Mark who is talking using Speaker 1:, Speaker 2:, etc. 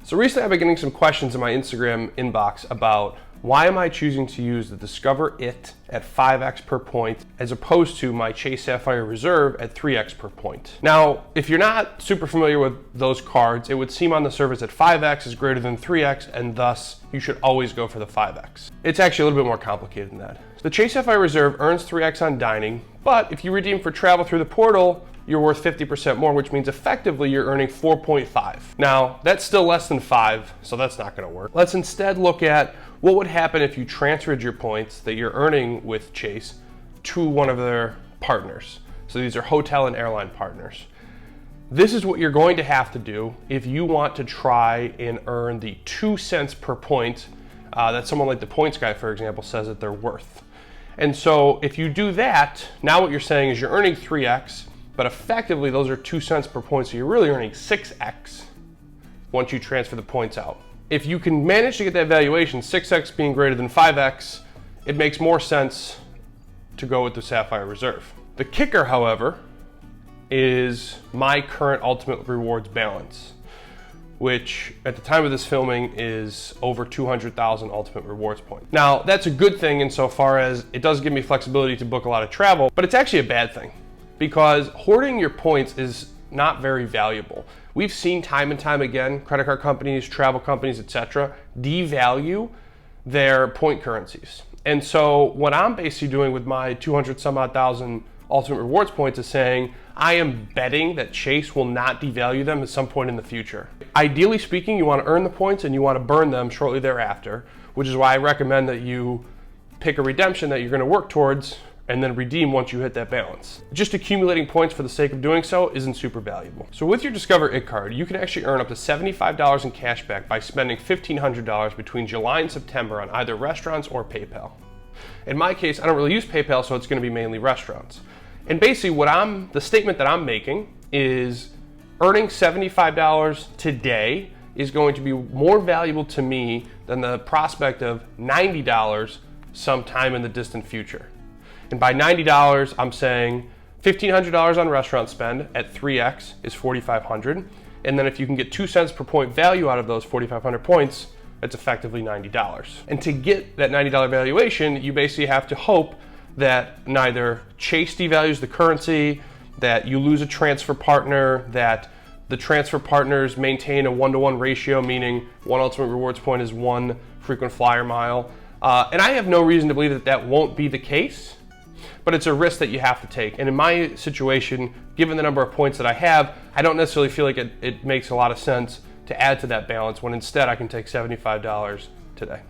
Speaker 1: So recently I've been getting some questions in my Instagram inbox about why am I choosing to use the Discover It at 5x per point as opposed to my Chase Sapphire Reserve at 3x per point. Now, if you're not super familiar with those cards, it would seem on the surface that 5x is greater than 3x and thus you should always go for the 5x. It's actually a little bit more complicated than that. The Chase Sapphire Reserve earns 3x on dining, but if you redeem for travel through the portal, you're worth 50% more, which means effectively you're earning 4.5. Now, that's still less than 5, so that's not gonna work. Let's instead look at what would happen if you transferred your points that you're earning with Chase to one of their partners. So these are hotel and airline partners. This is what you're going to have to do if you want to try and earn the 2 cents per point that someone like the Points Guy, for example, says that they're worth. And so if you do that, now what you're saying is you're earning 3x, but effectively those are 2 cents per point, so you're really earning 6x once you transfer the points out. If you can manage to get that valuation, 6x being greater than 5x, it makes more sense to go with the Sapphire Reserve. The kicker, however, is my current ultimate rewards balance, which at the time of this filming is over 200,000 ultimate rewards points. Now, that's a good thing insofar as it does give me flexibility to book a lot of travel, but it's actually a bad thing because hoarding your points is not very valuable. We've seen time and time again, credit card companies, travel companies, etc., devalue their point currencies. And so what I'm basically doing with my 200 some odd thousand ultimate rewards points is saying, I am betting that Chase will not devalue them at some point in the future. Ideally speaking, you want to earn the points and you want to burn them shortly thereafter, which is why I recommend that you pick a redemption that you're going to work towards and then redeem once you hit that balance. Just accumulating points for the sake of doing so isn't super valuable. So with your Discover It card, you can actually earn up to $75 in cash back by spending $1,500 between July and September on either restaurants or PayPal. In my case, I don't really use PayPal, so it's going to be mainly restaurants. And basically the statement that I'm making is earning $75 today is going to be more valuable to me than the prospect of $90 sometime in the distant future. And by $90, I'm saying $1,500 on restaurant spend at 3x is $4,500. And then if you can get 2 cents per point value out of those 4,500 points, that's effectively $90. And to get that $90 valuation, you basically have to hope that neither Chase devalues the currency, that you lose a transfer partner, that the transfer partners maintain a 1-to-1 ratio, meaning one ultimate rewards point is one frequent flyer mile. And I have no reason to believe that that won't be the case, but it's a risk that you have to take. And in my situation, given the number of points that I have, I don't necessarily feel like it makes a lot of sense to add to that balance when instead I can take $75 today.